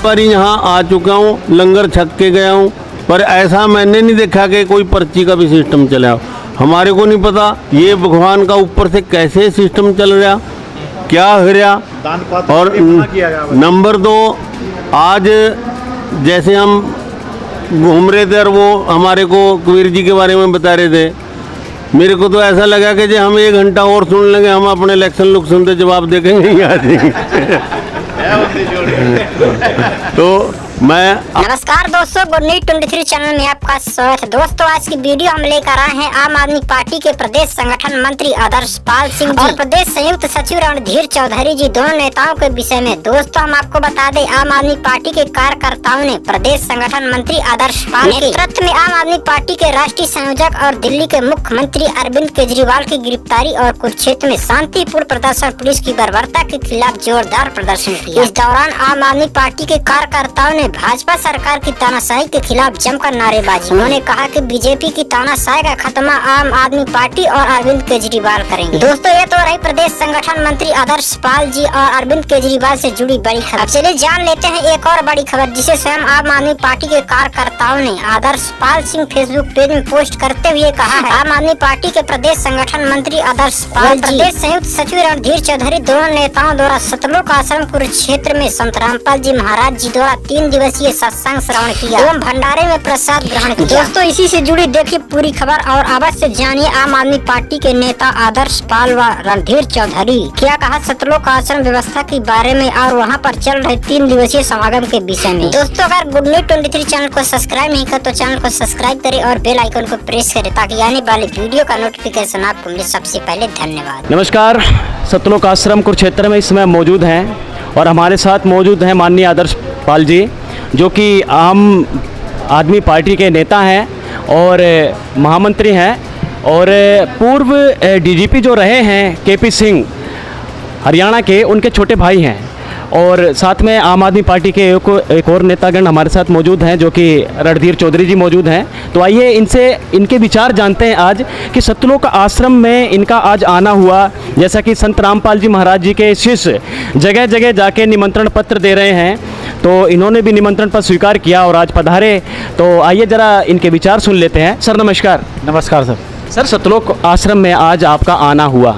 पर ही यहाँ आ चुका हूँ, लंगर छक के गया हूँ, पर ऐसा मैंने नहीं देखा कि कोई पर्ची का भी सिस्टम चला हो। हमारे को नहीं पता ये भगवान का ऊपर से कैसे सिस्टम चल रहा, क्या हो रहा। और नंबर 2, आज जैसे हम घूम रहे थे और वो हमारे को कबीर जी के बारे में बता रहे थे, मेरे को तो ऐसा लगा कि हम 1 घंटा और सुन लेंगे, हम अपने इलेक्शन लुक सुनते जवाब देखेंगे यहाँ तो मैं नमस्कार दोस्तों, गुड न्यूज 23 चैनल में आपका स्वागत है। दोस्तों आज की वीडियो हम लेकर आए हैं आम आदमी पार्टी के प्रदेश संगठन मंत्री आदर्श पाल सिंह और प्रदेश संयुक्त सचिव रणधीर चौधरी जी, दोनों नेताओं के विषय में। दोस्तों हम आपको बता दें, आम आदमी पार्टी के कार्यकर्ताओं ने प्रदेश संगठन मंत्री आदर्श पाल के नेतृत्व में आम आदमी पार्टी के राष्ट्रीय संयोजक और दिल्ली के मुख्यमंत्री अरविंद केजरीवाल की गिरफ्तारी और कुरुक्षेत्र में शांतिपूर्ण प्रदर्शन, पुलिस की बर्बरता के खिलाफ जोरदार प्रदर्शन किया। इस दौरान आम आदमी पार्टी के कार्यकर्ताओं ने भाजपा सरकार की तानाशाही के खिलाफ जमकर नारेबाजी। उन्होंने कहा कि बीजेपी की तानाशाही का खात्मा आम आदमी पार्टी और अरविंद केजरीवाल करेंगे। दोस्तों ये तो रही प्रदेश संगठन मंत्री आदर्श पाल जी और अरविंद केजरीवाल से जुड़ी बड़ी खबर। अब चलिए जान लेते हैं एक और बड़ी खबर, जिसे स्वयं आम आदमी पार्टी के कार्यकर्ताओं ने आदर्श पाल सिंह फेसबुक पेज में पोस्ट करते हुए कहा है। आम आदमी पार्टी के प्रदेश संगठन मंत्री आदर्श पाल, प्रदेश संयुक्त सचिव रणधीर चौधरी, दोनों नेताओं द्वारा सतलोक आश्रम कुरुक्षेत्र में संत रामपाल जी महाराज जी द्वारा 3 दिवसीय सत्संग श्रवण किया एवं भंडारे में प्रसाद ग्रहण किया। दोस्तों इसी से जुड़ी देखिए पूरी खबर और अवश्य जानिए आम आदमी पार्टी के नेता आदर्श पाल व रणधीर चौधरी क्या कहा सतलोक आश्रम व्यवस्था के बारे में और वहां पर चल रहे 3 दिवसीय समागम के विषय में। दोस्तों अगर गुड न्यूज 23 चैनल को सब्सक्राइब नहीं कर तो चैनल को सब्सक्राइब करें और बेल आइकन को प्रेस करें ताकि आने वाली वीडियो का नोटिफिकेशन आपको मिले सबसे पहले। धन्यवाद। नमस्कार, सतलोक आश्रम कुरुक्षेत्र में इस समय मौजूद हैं और हमारे साथ मौजूद हैं माननीय आदर्श पाल जी, जो कि आम आदमी पार्टी के नेता हैं और महामंत्री हैं और पूर्व डीजीपी जो रहे हैं केपी सिंह हरियाणा के, उनके छोटे भाई हैं। और साथ में आम आदमी पार्टी के एक और नेतागण हमारे साथ मौजूद हैं, जो कि रणधीर चौधरी जी मौजूद हैं। तो आइए इनसे इनके विचार जानते हैं आज कि सतलोक आश्रम में इनका आज आना हुआ। जैसा कि संत रामपाल जी महाराज जी के शिष्य जगह जगह जाके निमंत्रण पत्र दे रहे हैं, तो इन्होंने भी निमंत्रण पत्र स्वीकार किया और आज पधारे। तो आइए ज़रा इनके विचार सुन लेते हैं। सर नमस्कार। नमस्कार सर। सर सतलोक आश्रम में आज आपका आना हुआ,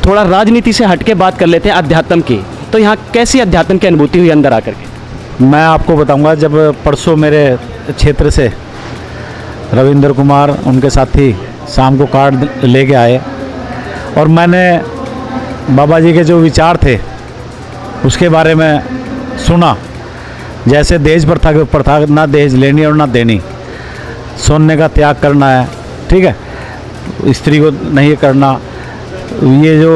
थोड़ा राजनीति से हटके बात कर लेते हैं अध्यात्म की। तो यहाँ कैसी अध्यात्म की अनुभूति हुई अंदर आकर के? मैं आपको बताऊंगा, जब परसों मेरे क्षेत्र से रविंद्र कुमार उनके साथी शाम को कार्ड लेके आए और मैंने बाबा जी के जो विचार थे उसके बारे में सुना। जैसे दहेज प्रथा ना दहेज लेनी और ना देनी, सोने का त्याग करना है, ठीक है, स्त्री को नहीं करना, ये जो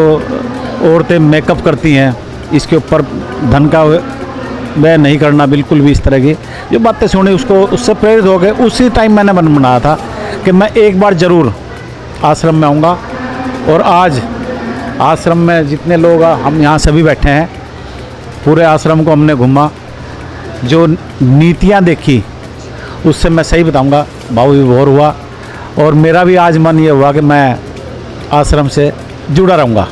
औरतें मेकअप करती हैं इसके ऊपर धन का व्यय नहीं करना, बिल्कुल भी। इस तरह की जो बातें सुनी उससे प्रेरित हो गए। उसी टाइम मैंने मन बनाया था कि मैं एक बार ज़रूर आश्रम में आऊँगा। और आज आश्रम में जितने लोग हम यहाँ सभी बैठे हैं, पूरे आश्रम को हमने घूमा, जो नीतियाँ देखी उससे मैं सही बताऊँगा भाव विभोर हुआ। और मेरा भी आज मन ये हुआ कि मैं आश्रम से जुड़ा रहूँगा।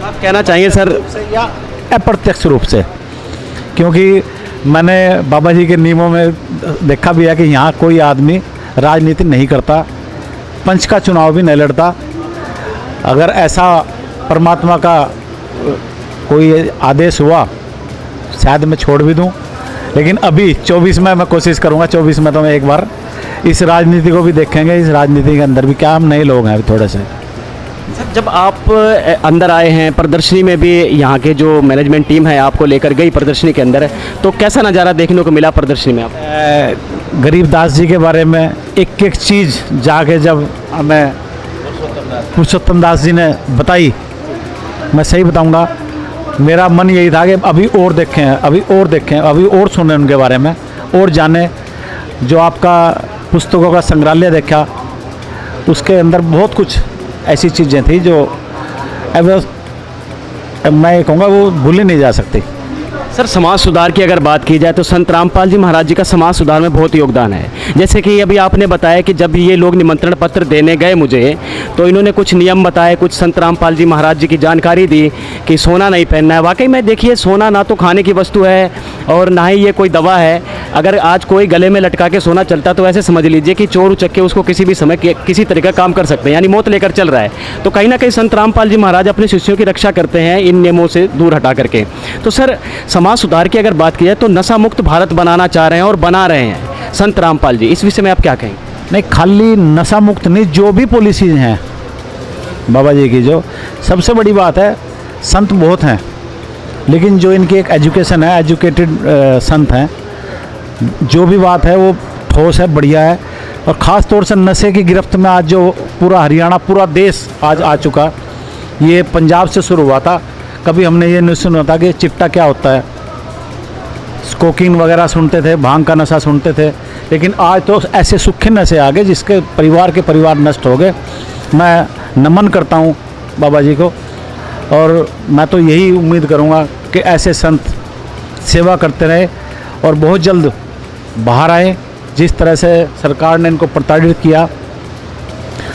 आप कहना चाहिए सर? या अप्रत्यक्ष रूप से, क्योंकि मैंने बाबा जी के नियमों में देखा भी है कि यहाँ कोई आदमी राजनीति नहीं करता, पंच का चुनाव भी नहीं लड़ता। अगर ऐसा परमात्मा का कोई आदेश हुआ शायद मैं छोड़ भी दूँ, लेकिन अभी 24 में मैं कोशिश करूँगा। 24 में तो मैं एक बार इस राजनीति को भी देखेंगे, इस राजनीति के अंदर भी क्या हम नए लोग हैं अभी थोड़े से। सर जब आप अंदर आए हैं, प्रदर्शनी में भी यहाँ के जो मैनेजमेंट टीम है आपको लेकर गई प्रदर्शनी के अंदर, तो कैसा नज़ारा देखने को मिला प्रदर्शनी में? आप गरीबदास जी के बारे में एक एक चीज़ जाके जब हमें पुरुषोत्तम दास जी ने बताई, मैं सही बताऊंगा, मेरा मन यही था कि अभी और देखें, अभी और सुने उनके बारे में और जाने। जो आपका पुस्तकों का संग्रहालय देखा, उसके अंदर बहुत कुछ ऐसी चीज़ें थी जो मैं कहूँगा वो भूली नहीं जा सकती। सर, समाज सुधार की अगर बात की जाए तो संत रामपाल जी महाराज जी का समाज सुधार में बहुत योगदान है। जैसे कि अभी आपने बताया कि जब ये लोग निमंत्रण पत्र देने गए मुझे, तो इन्होंने कुछ नियम बताए, कुछ संत रामपाल जी महाराज जी की जानकारी दी कि सोना नहीं पहनना है। वाकई में देखिए, सोना ना तो खाने की वस्तु है और ना ही ये कोई दवा है। अगर आज कोई गले में लटका के सोना चलता तो ऐसे समझ लीजिए कि चोर उचक्के उसको किसी भी समय किसी तरह का काम कर सकते हैं, यानी मौत लेकर चल रहा है। तो कहीं ना कहीं संत रामपाल जी महाराज अपने शिष्यों की रक्षा करते हैं इन नियमों से दूर हटा करके। तो सर, समाज सुधार की अगर बात की जाए तो नशा मुक्त भारत बनाना चाह रहे हैं और बना रहे हैं संत रामपाल जी, इस विषय में आप क्या कहेंगे? नहीं, खाली नशा मुक्त नहीं, जो भी पॉलिसीज हैं बाबा जी की, जो सबसे बड़ी बात है, संत बहुत हैं लेकिन जो इनकी एक एजुकेशन है, एजुकेटेड संत हैं, जो भी बात है वो ठोस है, बढ़िया है। और ख़ास तौर से नशे की गिरफ्त में आज जो पूरा हरियाणा, पूरा देश आज आ चुका, ये पंजाब से शुरू हुआ था। कभी हमने ये नहीं सुना था कि चिट्टा क्या होता है, स्कोकिंग वगैरह सुनते थे, भांग का नशा सुनते थे, लेकिन आज तो ऐसे सूखे नशे आ गए जिसके परिवार के परिवार नष्ट हो गए। मैं नमन करता हूँ बाबा जी को और मैं तो यही उम्मीद करूँगा कि ऐसे संत सेवा करते रहे और बहुत जल्द बाहर आए। जिस तरह से सरकार ने इनको प्रताड़ित किया,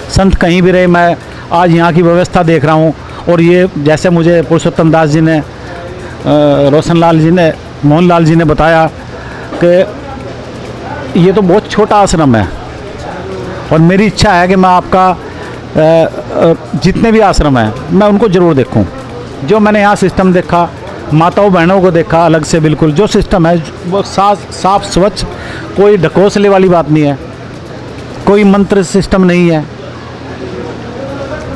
संत कहीं भी रहे, मैं आज यहाँ की व्यवस्था देख रहा हूँ। और ये जैसे मुझे पुरुषोत्तम दास जी ने, रोशन लाल जी ने, मोहन लाल जी ने बताया कि ये तो बहुत छोटा आश्रम है और मेरी इच्छा है कि मैं आपका जितने भी आश्रम हैं मैं उनको ज़रूर देखूं। जो मैंने यहाँ सिस्टम देखा, माताओं बहनों को देखा अलग से, बिल्कुल जो सिस्टम है वो साफ स्वच्छ, कोई ढकोसले वाली बात नहीं है, कोई मंत्र सिस्टम नहीं है।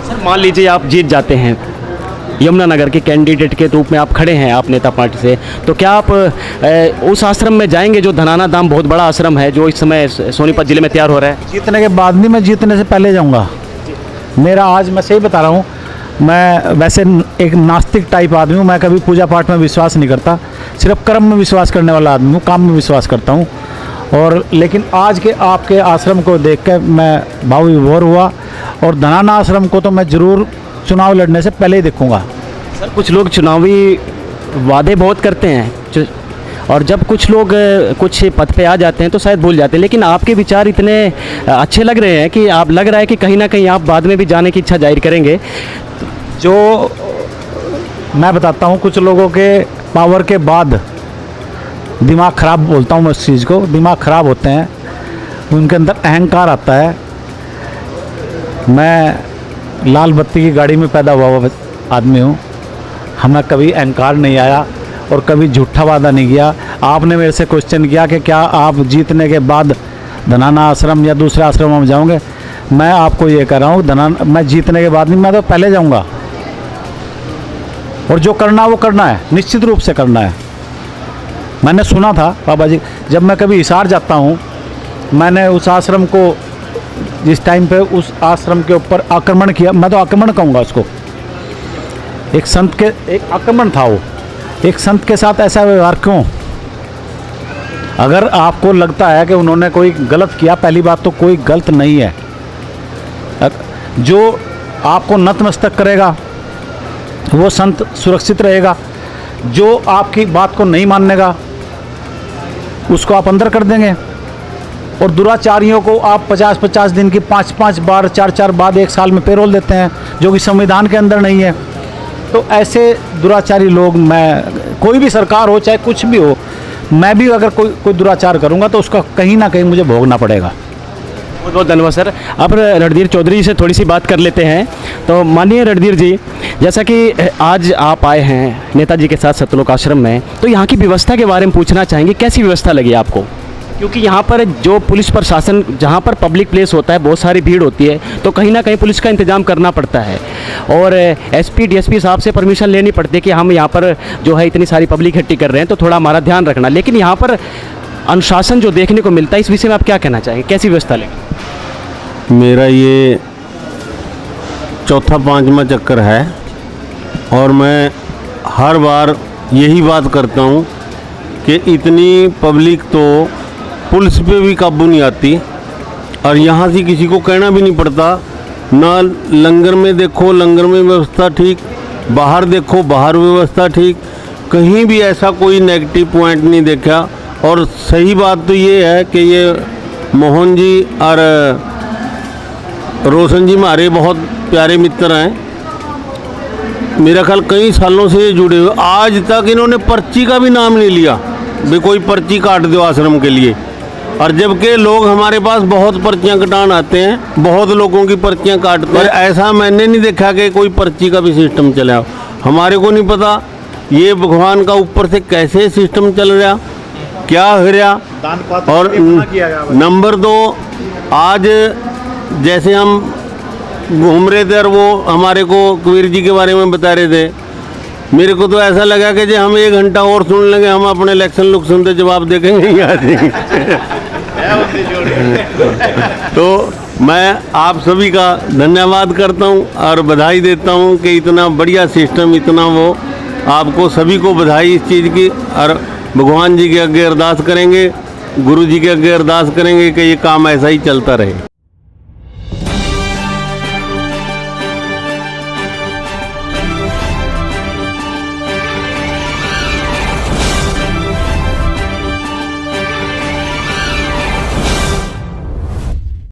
सर, मान लीजिए आप जीत जाते हैं, यमुनानगर के कैंडिडेट के रूप में आप खड़े हैं, आप नेता पार्टी से, तो क्या आप उस आश्रम में जाएंगे जो धनाना धाम बहुत बड़ा आश्रम है जो इस समय सोनीपत जिले में तैयार हो रहा है? जीतने के बाद नहीं, मैं जीतने से पहले जाऊंगा। मेरा आज मैं सही बता रहा हूँ, मैं वैसे एक नास्तिक टाइप आदमी हूँ, मैं कभी पूजा पाठ में विश्वास नहीं करता, सिर्फ कर्म में विश्वास करने वाला आदमी हूँ, काम में विश्वास करता हूँ। और लेकिन आज के आपके आश्रम को देख कर मैं भाव विभोर हुआ और धनाना आश्रम को तो मैं ज़रूर चुनाव लड़ने से पहले ही देखूंगा। सर, कुछ लोग चुनावी वादे बहुत करते हैं और जब कुछ लोग कुछ पद पे आ जाते हैं तो शायद भूल जाते हैं, लेकिन आपके विचार इतने अच्छे लग रहे हैं कि आप लग रहा है कि कहीं ना कहीं आप बाद में भी जाने की इच्छा जाहिर करेंगे। जो मैं बताता हूँ, कुछ लोगों के पावर के बाद दिमाग ख़राब, बोलता हूँ मैं उस चीज़ को, दिमाग ख़राब होते हैं, उनके अंदर अहंकार आता है। मैं लाल बत्ती की गाड़ी में पैदा हुआ आदमी हूँ, हमें कभी अहंकार नहीं आया और कभी झूठा वादा नहीं किया। आपने मेरे से क्वेश्चन किया कि क्या आप जीतने के बाद धनाना आश्रम या दूसरे आश्रम में जाओगे, मैं आपको ये कह रहा हूँ, मैं जीतने के बाद नहीं, मैं तो पहले जाऊँगा और जो करना वो करना है, निश्चित रूप से करना है। मैंने सुना था बाबा जी, जब मैं कभी हिसार जाता हूँ, मैंने उस आश्रम को, जिस टाइम पे उस आश्रम के ऊपर आक्रमण किया, मैं तो आक्रमण कहूँगा उसको, एक संत के, एक आक्रमण था वो, एक संत के साथ ऐसा व्यवहार क्यों? अगर आपको लगता है कि उन्होंने कोई गलत किया, पहली बात तो कोई गलत नहीं है। जो आपको नतमस्तक करेगा वो संत सुरक्षित रहेगा, जो आपकी बात को नहीं मानेगा उसको आप अंदर कर देंगे। और दुराचारियों को आप 50-50 दिन की 5-5 बार 4-4 बार 1 साल में पेरोल देते हैं, जो कि संविधान के अंदर नहीं है। तो ऐसे दुराचारी लोग, मैं कोई भी सरकार हो चाहे कुछ भी हो, मैं भी अगर कोई दुराचार करूंगा तो उसका कहीं ना कहीं मुझे भोगना पड़ेगा। बहुत बहुत धन्यवाद सर। अब रणधीर चौधरी जी से थोड़ी सी बात कर लेते हैं। तो माननीय रणधीर जी, जैसा कि आज आप आए हैं नेताजी के साथ सतलोक आश्रम में, तो यहाँ की व्यवस्था के बारे में पूछना चाहेंगे, कैसी व्यवस्था लगी आपको? क्योंकि यहाँ पर जो पुलिस प्रशासन, जहाँ पर पब्लिक प्लेस होता है, बहुत सारी भीड़ होती है, तो कहीं ना कहीं पुलिस का इंतजाम करना पड़ता है और एसपी डीएसपी साहब से परमिशन लेनी पड़ती है कि हम यहाँ पर जो है इतनी सारी पब्लिक इकट्ठी कर रहे हैं तो थोड़ा हमारा ध्यान रखना। लेकिन यहाँ पर अनुशासन जो देखने को मिलता है, इस विषय में आप क्या कहना चाहेंगे, कैसी व्यवस्था लगी? मेरा ये चौथा 5वां चक्कर है और मैं हर बार यही बात करता हूँ कि इतनी पब्लिक तो पुलिस पे भी काबू नहीं आती और यहाँ से किसी को कहना भी नहीं पड़ता। ना लंगर में देखो, लंगर में व्यवस्था ठीक, बाहर देखो, बाहर व्यवस्था ठीक, कहीं भी ऐसा कोई नेगेटिव पॉइंट नहीं देखा। और सही बात तो ये है कि ये मोहन जी और रोशन जी हमारे बहुत प्यारे मित्र हैं। मेरा ख्याल कई सालों से ये जुड़े हुए, आज तक इन्होंने पर्ची का भी नाम नहीं लिया भी कोई पर्ची काट दो आश्रम के लिए। और जबकि लोग हमारे पास बहुत पर्चियाँ कटान आते हैं, बहुत लोगों की पर्चियाँ काटते हैं, ऐसा मैंने नहीं देखा कि कोई पर्ची का भी सिस्टम चला। हमारे को नहीं पता ये भगवान का ऊपर से कैसे सिस्टम चल रहा, क्या हो रहा। और नंबर 2, आज जैसे हम घूम रहे थे और वो हमारे को कबीर जी के बारे में बता रहे थे, मेरे को तो ऐसा लगा कि जो हम 1 घंटा और सुन लेंगे, हम अपने इलेक्शन लुक सुनते जवाब देखेंगे ही आ जाएंगे। तो मैं आप सभी का धन्यवाद करता हूं और बधाई देता हूं कि इतना बढ़िया सिस्टम, इतना वो, आपको सभी को बधाई इस चीज़ की। और भगवान जी के आगे अरदास करेंगे, गुरु जी के आगे अरदास करेंगे कि ये काम ऐसा ही चलता रहे।